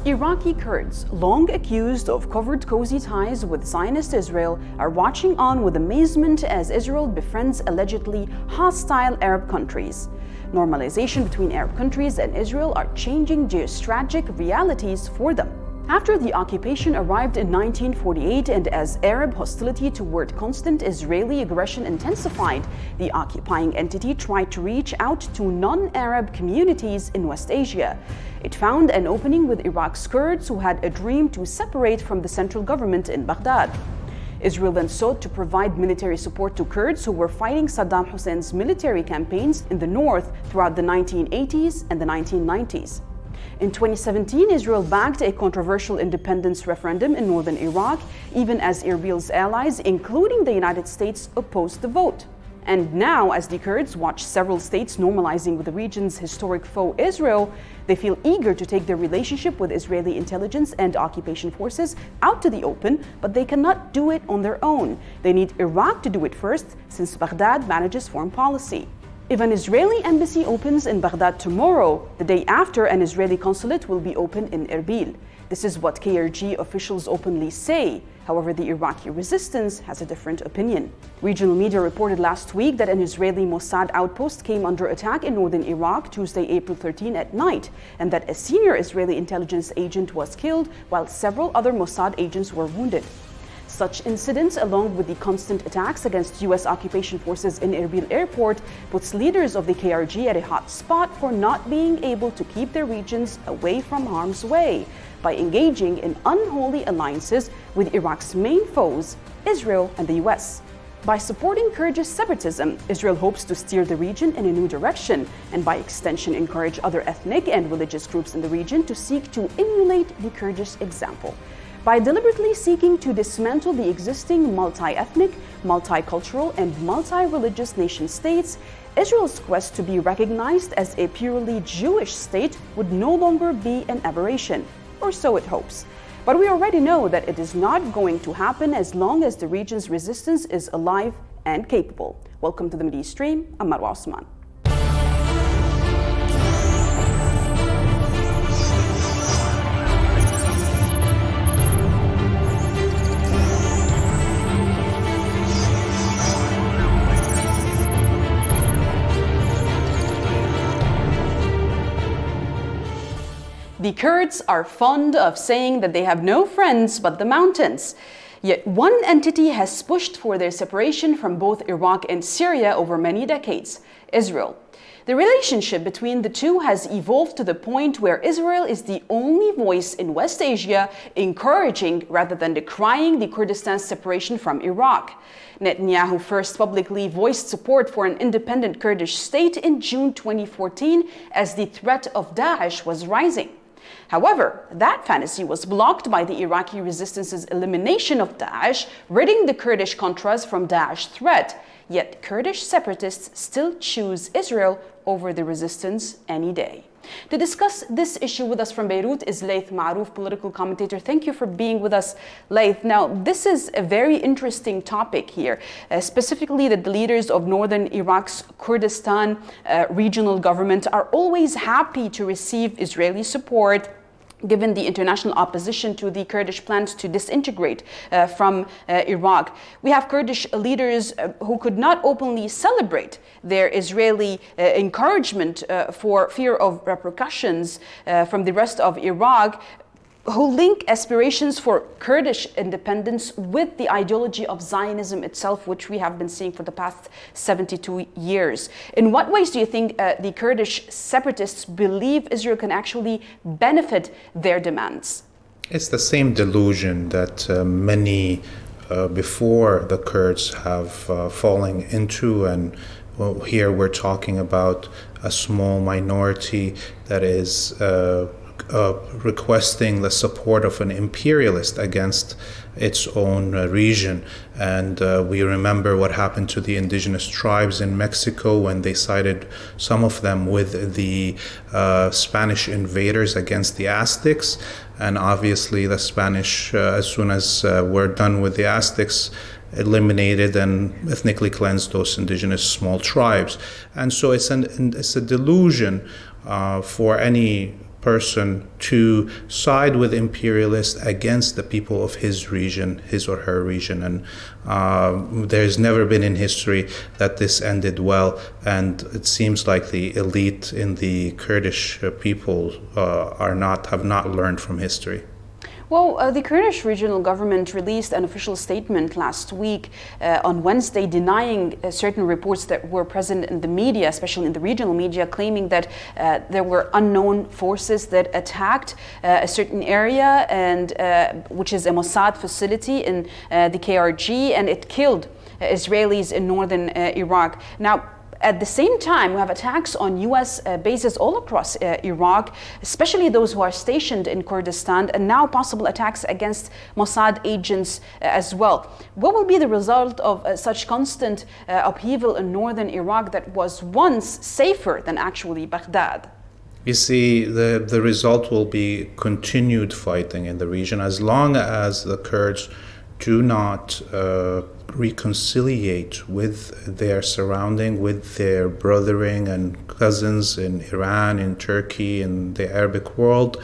Iraqi Kurds, long accused of covert cozy ties with Zionist Israel, are watching on with amazement as Israel befriends allegedly hostile Arab countries. Normalization between Arab countries and Israel are changing geostrategic realities for them. After the occupation arrived in 1948 and as Arab hostility toward constant Israeli aggression intensified, the occupying entity tried to reach out to non-Arab communities in West Asia. It found an opening with Iraq's Kurds who had a dream to separate from the central government in Baghdad. Israel then sought to provide military support to Kurds who were fighting Saddam Hussein's military campaigns in the north throughout the 1980s and the 1990s. In 2017, Israel backed a controversial independence referendum in northern Iraq, even as Erbil's allies, including the United States, opposed the vote. And now, as the Kurds watch several states normalizing with the region's historic foe Israel, they feel eager to take their relationship with Israeli intelligence and occupation forces out to the open, but they cannot do it on their own. They need Iraq to do it first, since Baghdad manages foreign policy. If an Israeli embassy opens in Baghdad tomorrow, the day after an Israeli consulate will be open in Erbil. This is what KRG officials openly say. However, the Iraqi resistance has a different opinion. Regional media reported last week that an Israeli Mossad outpost came under attack in northern Iraq Tuesday, April 13 at night, and that a senior Israeli intelligence agent was killed while several other Mossad agents were wounded. Such incidents, along with the constant attacks against U.S. occupation forces in Erbil airport, puts leaders of the KRG at a hot spot for not being able to keep their regions away from harm's way by engaging in unholy alliances with Iraq's main foes, Israel and the U.S. By supporting Kurdish separatism, Israel hopes to steer the region in a new direction and by extension encourage other ethnic and religious groups in the region to seek to emulate the Kurdish example. By deliberately seeking to dismantle the existing multi-ethnic, multicultural, and multi-religious nation-states, Israel's quest to be recognized as a purely Jewish state would no longer be an aberration, or so it hopes. But we already know that it is not going to happen as long as the region's resistance is alive and capable. Welcome to the Mideastream. I'm Marwa Osman. The Kurds are fond of saying that they have no friends but the mountains. Yet one entity has pushed for their separation from both Iraq and Syria over many decades: Israel. The relationship between the two has evolved to the point where Israel is the only voice in West Asia encouraging rather than decrying the Kurdistans' separation from Iraq. Netanyahu first publicly voiced support for an independent Kurdish state in June 2014 as the threat of Daesh was rising. However, that fantasy was blocked by the Iraqi resistance's elimination of Daesh, ridding the Kurdish contras from Daesh threat. Yet Kurdish separatists still choose Israel over the resistance any day. To discuss this issue with us from Beirut is Laith Marouf, political commentator. Thank you for being with us, Laith. Now, this is a very interesting topic here, specifically that the leaders of northern Iraq's Kurdistan regional government are always happy to receive Israeli support, given the international opposition to the Kurdish plans to disintegrate from Iraq. We have Kurdish leaders who could not openly celebrate their Israeli encouragement for fear of repercussions from the rest of Iraq, who link aspirations for Kurdish independence with the ideology of Zionism itself, which we have been seeing for the past 72 years. In what ways do you think the Kurdish separatists believe Israel can actually benefit their demands? It's the same delusion that many before the Kurds have fallen into, and here we're talking about a small minority that is requesting the support of an imperialist against its own region. And we remember what happened to the indigenous tribes in Mexico when they sided, some of them, with the Spanish invaders against the Aztecs. And obviously the Spanish, as soon as we're done with the Aztecs, eliminated and ethnically cleansed those indigenous small tribes. And so it's a delusion for any person to side with imperialists against the people of his region, his or her region. And there's never been in history that this ended well. And it seems like the elite in the Kurdish people have not learned from history. Well, the Kurdish regional government released an official statement last week on Wednesday denying certain reports that were present in the media, especially in the regional media, claiming that there were unknown forces that attacked a certain area, and which is a Mossad facility in the KRG, and it killed Israelis in northern Iraq. Now, at the same time, we have attacks on U.S. bases all across Iraq, especially those who are stationed in Kurdistan, and now possible attacks against Mossad agents as well. What will be the result of such constant upheaval in northern Iraq that was once safer than actually Baghdad? You see, the result will be continued fighting in the region as long as the Kurds do not reconciliate with their surrounding, with their brothering and cousins in Iran, in Turkey, in the Arabic world.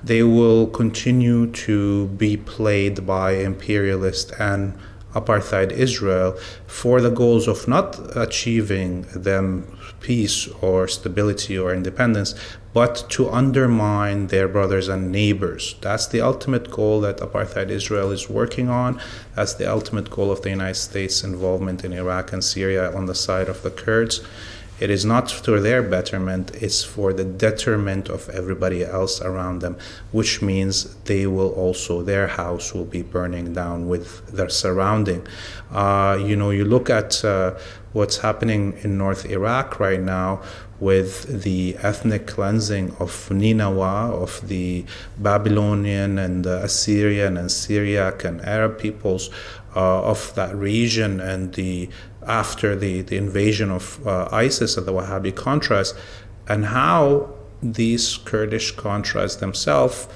They will continue to be played by imperialist and apartheid Israel for the goals of not achieving them peace or stability or independence, but to undermine their brothers and neighbors. That's the ultimate goal that apartheid Israel is working on. That's the ultimate goal of the United States' involvement in Iraq and Syria on the side of the Kurds. It is not for their betterment, it's for the detriment of everybody else around them, which means their house will be burning down with their surrounding. You look at what's happening in North Iraq right now with the ethnic cleansing of Nineveh, of the Babylonian and Assyrian and Syriac and Arab peoples of that region, and after the invasion of ISIS and the Wahhabi contras, and how these Kurdish contras themselves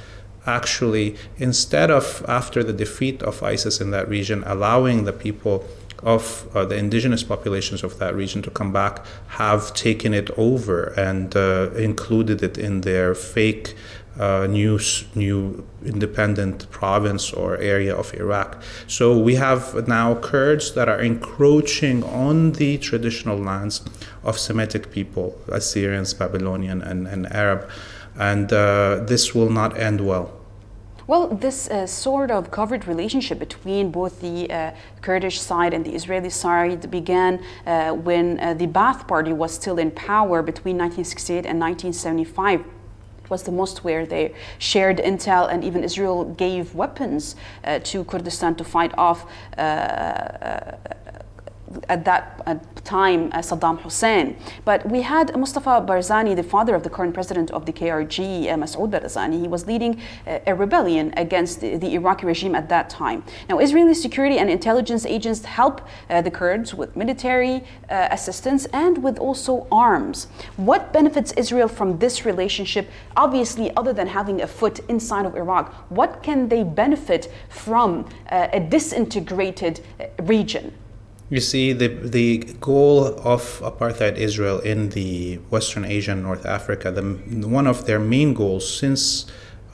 actually, instead of, after the defeat of ISIS in that region, allowing the people of the indigenous populations of that region to come back, have taken it over and included it in their fake new independent province or area of Iraq. So we have now Kurds that are encroaching on the traditional lands of Semitic people, Assyrians, Babylonian, and Arab, and this will not end well. Well, this sort of covert relationship between both the Kurdish side and the Israeli side began when the Ba'ath Party was still in power between 1968 and 1975. It was the most where they shared intel, and even Israel gave weapons to Kurdistan to fight off at that time Saddam Hussein. But we had Mustafa Barzani, the father of the current president of the KRG, Masoud Barzani. He was leading a rebellion against the Iraqi regime at that time. Now, Israeli security and intelligence agents help the Kurds with military assistance and with also arms. What benefits Israel from this relationship? Obviously, other than having a foot inside of Iraq, what can they benefit from a disintegrated region? You see, the goal of apartheid Israel in the Western Asia and North Africa, one of their main goals since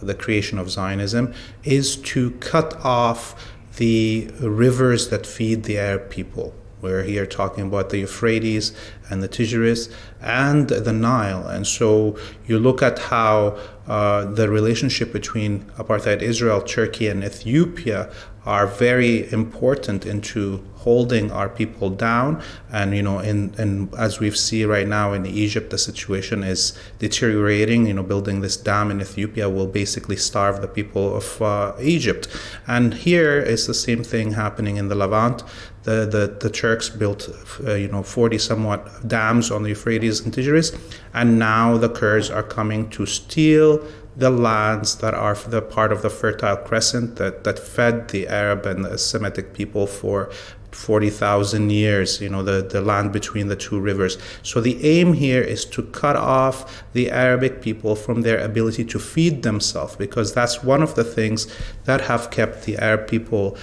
the creation of Zionism, is to cut off the rivers that feed the Arab people. We're here talking about the Euphrates and the Tigris and the Nile. And so you look at how the relationship between apartheid Israel, Turkey, and Ethiopia are very important into holding our people down. And, and as we see right now in Egypt, the situation is deteriorating. Building this dam in Ethiopia will basically starve the people of Egypt. And here is the same thing happening in the Levant. The Turks built, 40 somewhat dams on the Euphrates and Tigris, and now the Kurds are coming to steal the lands that are the part of the Fertile Crescent that fed the Arab and the Semitic people for 40,000 years, the land between the two rivers. So the aim here is to cut off the Arabic people from their ability to feed themselves, because that's one of the things that have kept the Arab people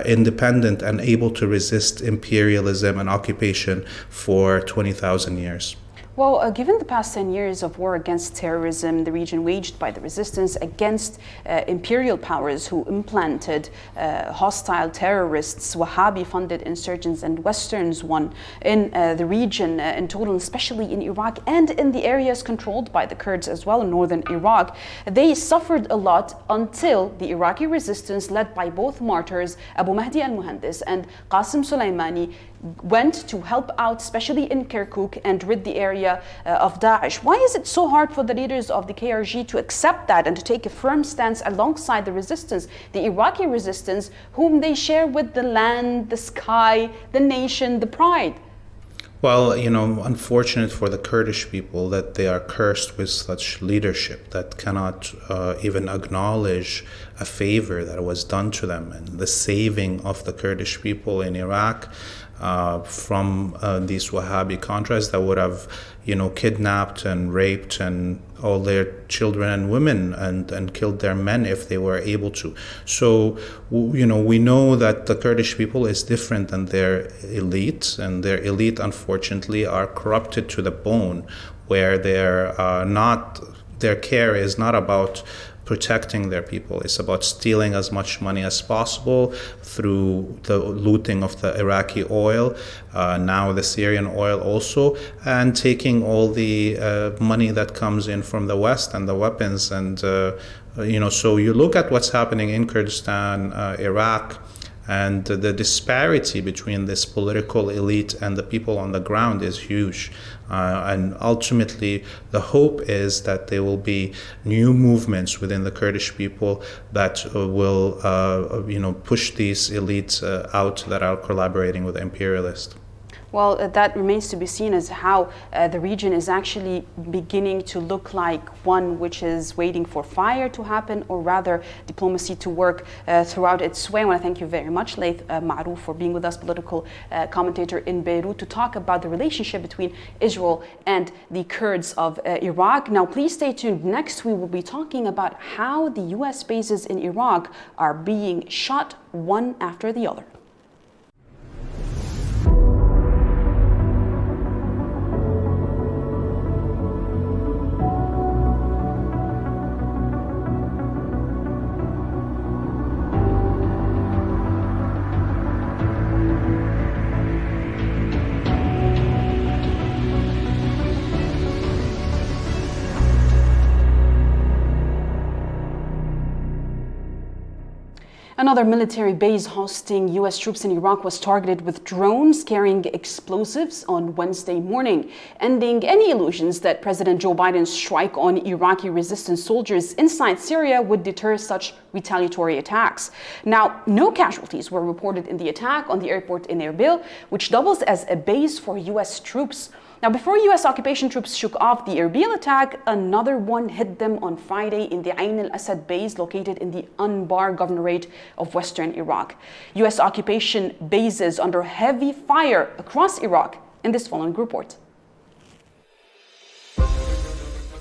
independent and able to resist imperialism and occupation for 20,000 years. Well, given the past 10 years of war against terrorism, the region waged by the resistance against imperial powers who implanted hostile terrorists, Wahhabi-funded insurgents and Westerns won in the region in total, especially in Iraq and in the areas controlled by the Kurds as well in northern Iraq, they suffered a lot until the Iraqi resistance, led by both martyrs, Abu Mahdi al-Muhandis and Qasim Soleimani, went to help out, especially in Kirkuk, and rid the area of Daesh. Why is it so hard for the leaders of the KRG to accept that and to take a firm stance alongside the resistance, the Iraqi resistance, whom they share with the land, the sky, the nation, the pride? Well, unfortunate for the Kurdish people that they are cursed with such leadership that cannot even acknowledge a favor that was done to them, and the saving of the Kurdish people in Iraq from these Wahhabi contras that would have, kidnapped and raped and all their children and women and killed their men if they were able to. So, we know that the Kurdish people is different than their elite, and their elite, unfortunately, are corrupted to the bone, where their care is not about protecting their people. It's about stealing as much money as possible through the looting of the Iraqi oil, now the Syrian oil also, and taking all the money that comes in from the West and the weapons. And, so you look at what's happening in Kurdistan, Iraq, and the disparity between this political elite and the people on the ground is huge. And ultimately, the hope is that there will be new movements within the Kurdish people that will, push these elites out that are collaborating with the imperialists. Well, that remains to be seen as how the region is actually beginning to look like one which is waiting for fire to happen, or rather diplomacy to work throughout its way. I want to thank you very much, Laith Ma'rouf, for being with us, political commentator in Beirut, to talk about the relationship between Israel and the Kurds of Iraq. Now, please stay tuned. Next, we will be talking about how the U.S. bases in Iraq are being shot one after the other. Another military base hosting U.S. troops in Iraq was targeted with drones carrying explosives on Wednesday morning, ending any illusions that President Joe Biden's strike on Iraqi resistance soldiers inside Syria would deter such retaliatory attacks. Now, no casualties were reported in the attack on the airport in Erbil, which doubles as a base for U.S. troops. Now, before U.S. occupation troops shook off the Erbil attack, another one hit them on Friday in the Ain al-Assad base located in the Anbar governorate of western Iraq. U.S. occupation bases under heavy fire across Iraq in this following report.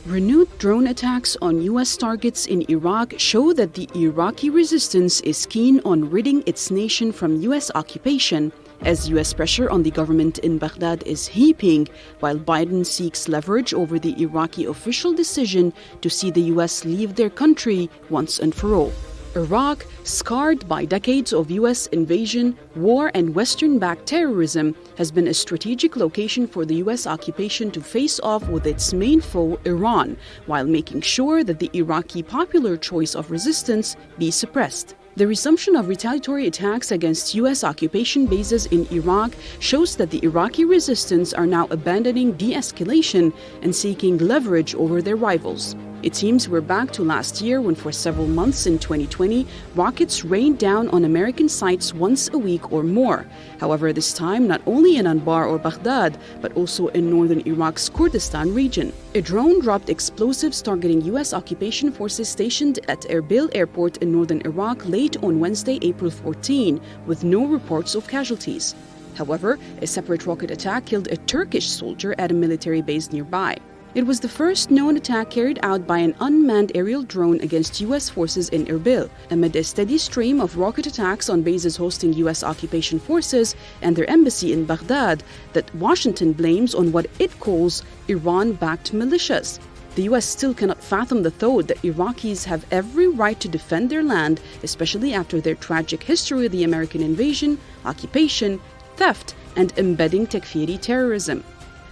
Renewed drone attacks on U.S. targets in Iraq show that the Iraqi resistance is keen on ridding its nation from U.S. occupation, as U.S. pressure on the government in Baghdad is heaping, while Biden seeks leverage over the Iraqi official decision to see the U.S. leave their country once and for all. Iraq, scarred by decades of U.S. invasion, war, and Western-backed terrorism, has been a strategic location for the U.S. occupation to face off with its main foe, Iran, while making sure that the Iraqi popular choice of resistance be suppressed. The resumption of retaliatory attacks against U.S. occupation bases in Iraq shows that the Iraqi resistance are now abandoning de-escalation and seeking leverage over their rivals. It seems we're back to last year when for several months in 2020, rockets rained down on American sites once a week or more. However, this time not only in Anbar or Baghdad, but also in northern Iraq's Kurdistan region. A drone dropped explosives targeting U.S. occupation forces stationed at Erbil airport in northern Iraq late on Wednesday, April 14, with no reports of casualties. However, a separate rocket attack killed a Turkish soldier at a military base nearby. It was the first known attack carried out by an unmanned aerial drone against U.S. forces in Erbil, amid a steady stream of rocket attacks on bases hosting U.S. occupation forces and their embassy in Baghdad that Washington blames on what it calls Iran-backed militias. The U.S. still cannot fathom the thought that Iraqis have every right to defend their land, especially after their tragic history of the American invasion, occupation, theft, and embedding Takfiri terrorism.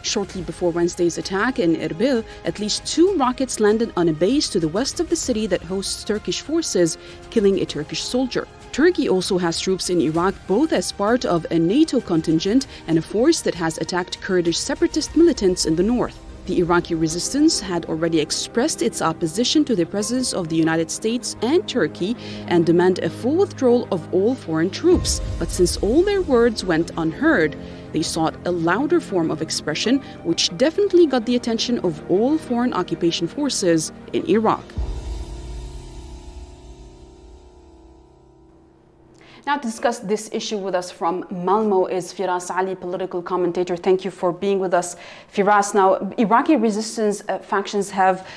Shortly before Wednesday's attack in Erbil, at least 2 rockets landed on a base to the west of the city that hosts Turkish forces, killing a Turkish soldier. Turkey also has troops in Iraq, both as part of a NATO contingent and a force that has attacked Kurdish separatist militants in the north. The Iraqi resistance had already expressed its opposition to the presence of the United States and Turkey and demand a full withdrawal of all foreign troops. But since all their words went unheard, they sought a louder form of expression, which definitely got the attention of all foreign occupation forces in Iraq. Now to discuss this issue with us from Malmo is Firas Ali, political commentator. Thank you for being with us, Firas. Now, Iraqi resistance factions have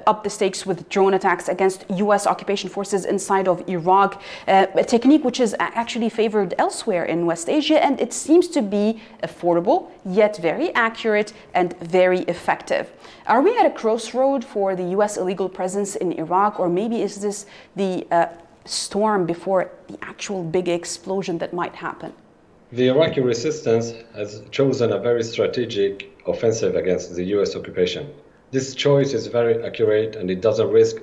upped the stakes with drone attacks against U.S. occupation forces inside of Iraq, a technique which is actually favored elsewhere in West Asia, and it seems to be affordable, yet very accurate and very effective. Are we at a crossroad for the U.S. illegal presence in Iraq, or maybe is this the storm before the actual big explosion that might happen? The Iraqi resistance has chosen a very strategic offensive against the US occupation. This choice is very accurate and it doesn't risk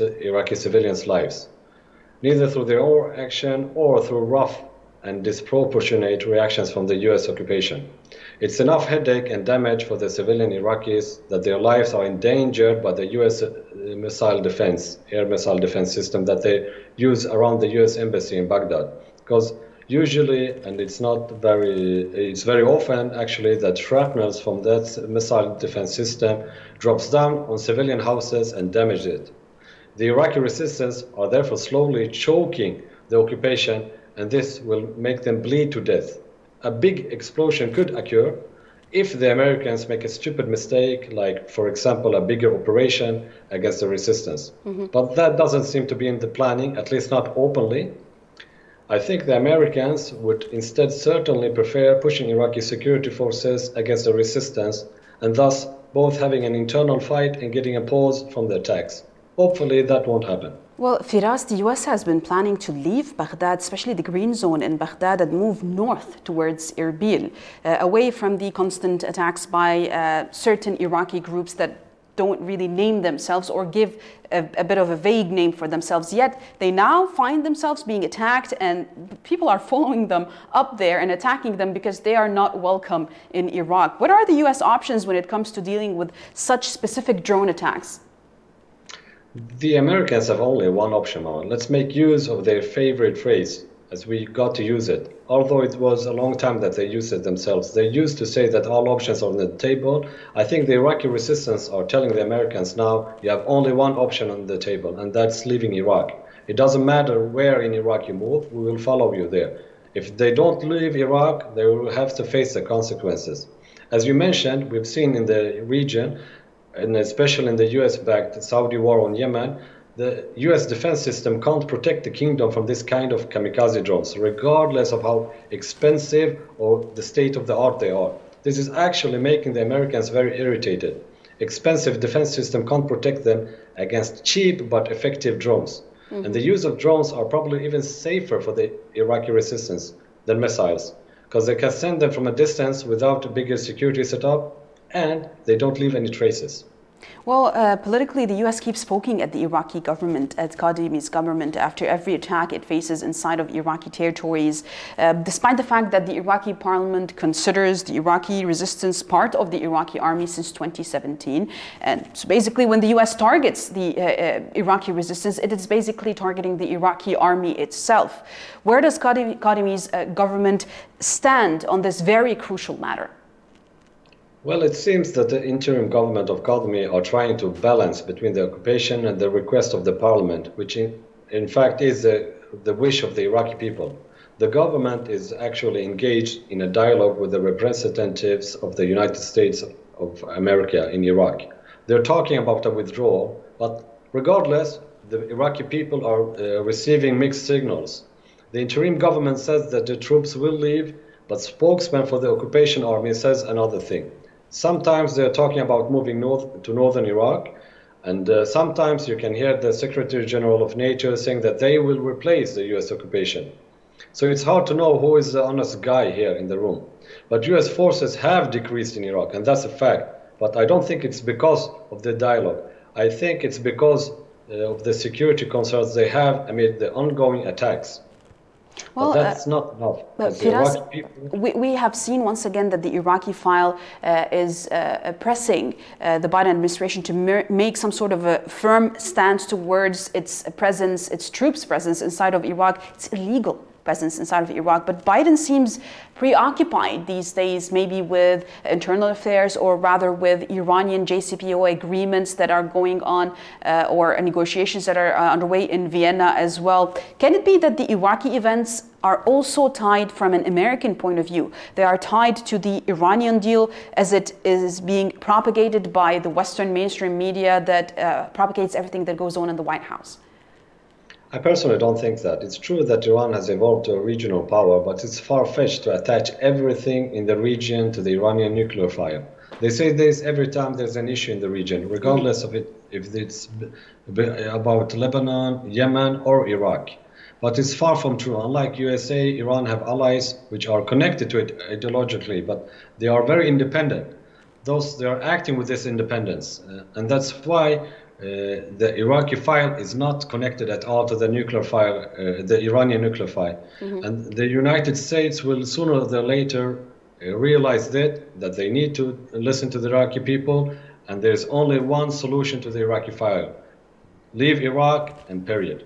Iraqi civilians' lives, neither through their own action or through rough and disproportionate reactions from the US occupation. It's enough headache and damage for the civilian Iraqis that their lives are endangered by the US air missile defense system that they use around the US embassy in Baghdad. Because usually, and it's very often actually, that shrapnels from that missile defense system drops down on civilian houses and damages it. The Iraqi resistance are therefore slowly choking the occupation, and this will make them bleed to death. A big explosion could occur if the Americans make a stupid mistake, like, for example, a bigger operation against the resistance. But that doesn't seem to be in the planning, at least not openly. I think the Americans would instead certainly prefer pushing Iraqi security forces against the resistance, and thus both having an internal fight and getting a pause from the attacks. Hopefully that won't happen. Well, Firas, the US has been planning to leave Baghdad, especially the green zone in Baghdad, and move north towards Erbil, away from the constant attacks by certain Iraqi groups that don't really name themselves or give a bit of a vague name for themselves. Yet they now find themselves being attacked, and people are following them up there and attacking them because they are not welcome in Iraq. What are the US options when it comes to dealing with such specific drone attacks? The Americans have only one option, Mama. Let's make use of their favorite phrase, as we got to use it. Although it was a long time that they used it themselves. They used to say that all options are on the table. I think the Iraqi resistance are telling the Americans now, you have only one option on the table, and that's leaving Iraq. It doesn't matter where in Iraq you move, we will follow you there. If they don't leave Iraq, they will have to face the consequences. As you mentioned, we've seen in the region, and especially in the US-backed Saudi war on Yemen, the US defense system can't protect the kingdom from this kind of kamikaze drones, regardless of how expensive or the state of the art they are. This is actually making the Americans very irritated. Expensive defense system can't protect them against cheap but effective drones. And the use of drones are probably even safer for the Iraqi resistance than missiles, because they can send them from a distance without a bigger security setup, and they don't leave any traces. Well, politically, the U.S. keeps poking at the Iraqi government, at Kadhimi's government, after every attack it faces inside of Iraqi territories, despite the fact that the Iraqi parliament considers the Iraqi resistance part of the Iraqi army since 2017. And so basically, when the U.S. targets the Iraqi resistance, it is basically targeting the Iraqi army itself. Where does Kadhimi's government stand on this very crucial matter? Well, it seems that the interim government of Kadhimi are trying to balance between the occupation and the request of the parliament, which in fact is the wish of the Iraqi people. The government is actually engaged in a dialogue with the representatives of the United States of America in Iraq. They're talking about a withdrawal, but regardless, the Iraqi people are receiving mixed signals. The interim government says that the troops will leave, but spokesman for the occupation army says another thing. Sometimes they're talking about moving north to northern Iraq, and sometimes you can hear the Secretary General of NATO saying that they will replace the US occupation. So it's hard to know who is the honest guy here in the room. But US forces have decreased in Iraq, and that's a fact. But I don't think it's because of the dialogue. I think it's because of the security concerns they have amid the ongoing attacks. Well, but that's not enough. Firas, we have seen once again that the Iraqi file is pressing the Biden administration to make some sort of a firm stance towards its presence, its troops' presence inside of Iraq. It's illegal presence inside of Iraq. But Biden seems preoccupied these days, maybe with internal affairs or rather with Iranian JCPOA agreements that are going on or negotiations that are underway in Vienna as well. Can it be that the Iraqi events are also tied from an American point of view? They are tied to the Iranian deal as it is being propagated by the Western mainstream media that propagates everything that goes on in the White House? I personally don't think that. It's true that Iran has evolved to a regional power, but it's far-fetched to attach everything in the region to the Iranian nuclear file. They say this every time there's an issue in the region, regardless of it, if it's about Lebanon, Yemen, or Iraq. But it's far from true. Unlike USA, Iran have allies which are connected to it ideologically, but they are very independent. They are acting with this independence, and that's why the Iraqi file is not connected at all to the nuclear file, the Iranian nuclear file. And the United States will sooner or later realize that they need to listen to the Iraqi people, and there's only one solution to the Iraqi file: leave Iraq, and period.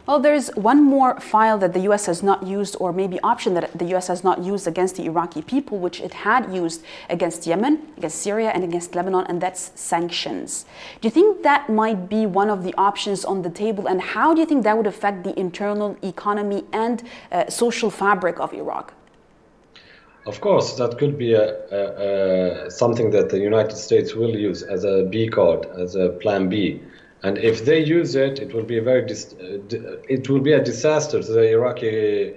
Well, there's one more file that the U.S. has not used, or maybe option that the U.S. has not used against the Iraqi people, which it had used against Yemen, against Syria, and against Lebanon, and that's sanctions. Do you think that might be one of the options on the table, and how do you think that would affect the internal economy and social fabric of Iraq? Of course, that could be something that the United States will use as a B card, as a plan B. And if they use it, it will be a disaster to the Iraqi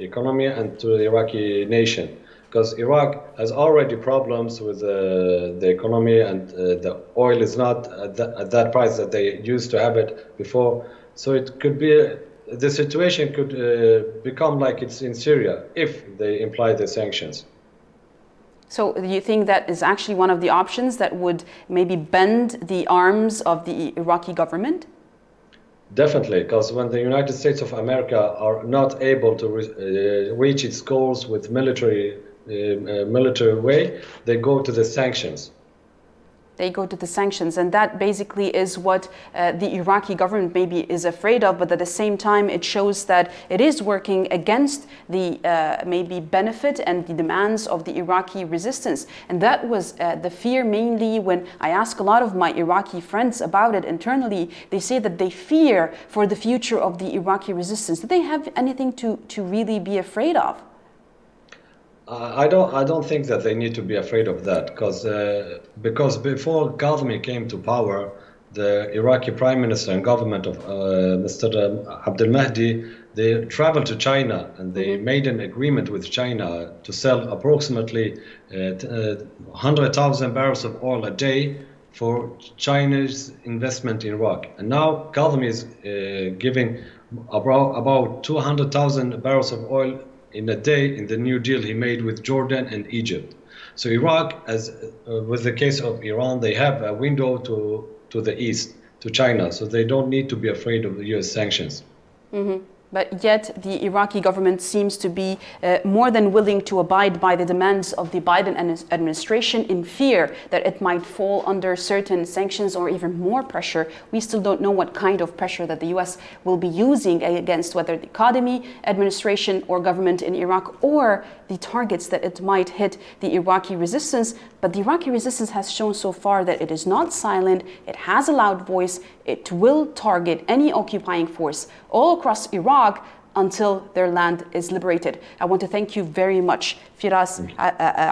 economy and to the Iraqi nation, because Iraq has already problems with the economy, and the oil is not at that price that they used to have it before. So it could be the situation could become like it's in Syria if they imply the sanctions. So do you think that is actually one of the options that would maybe bend the arms of the Iraqi government? Definitely, because when the United States of America are not able to reach its goals with military way, they go to the sanctions. They go to the sanctions, and that basically is what the Iraqi government maybe is afraid of, but at the same time it shows that it is working against the maybe benefit and the demands of the Iraqi resistance. And that was the fear mainly when I ask a lot of my Iraqi friends about it internally. They say that they fear for the future of the Iraqi resistance. Do they have anything to really be afraid of? I don't think that they need to be afraid of that, because before Gaddafi came to power, the Iraqi Prime Minister and government of Mr. Abdel Mahdi, they traveled to China and they made an agreement with China to sell approximately 100,000 barrels of oil a day for China's investment in Iraq. And now Gaddafi is giving about 200,000 barrels of oil in a day in the new deal he made with Jordan and Egypt. So Iraq, as with the case of Iran, they have a window to the east, to China, so they don't need to be afraid of the US sanctions. But yet the Iraqi government seems to be more than willing to abide by the demands of the Biden administration in fear that it might fall under certain sanctions or even more pressure. We still don't know what kind of pressure that the US will be using against whether the Kadhimi administration or government in Iraq, or the targets that it might hit the Iraqi resistance. But the Iraqi resistance has shown so far that it is not silent, it has a loud voice, it will target any occupying force all across Iraq, until their land is liberated. I want to thank you very much, Firas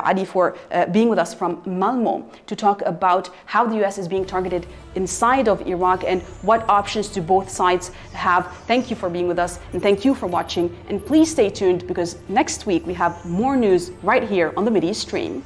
Ali, for being with us from Malmo to talk about how the US is being targeted inside of Iraq and what options do both sides have. Thank you for being with us, and thank you for watching. And please stay tuned, because next week we have more news right here on the Mideastream.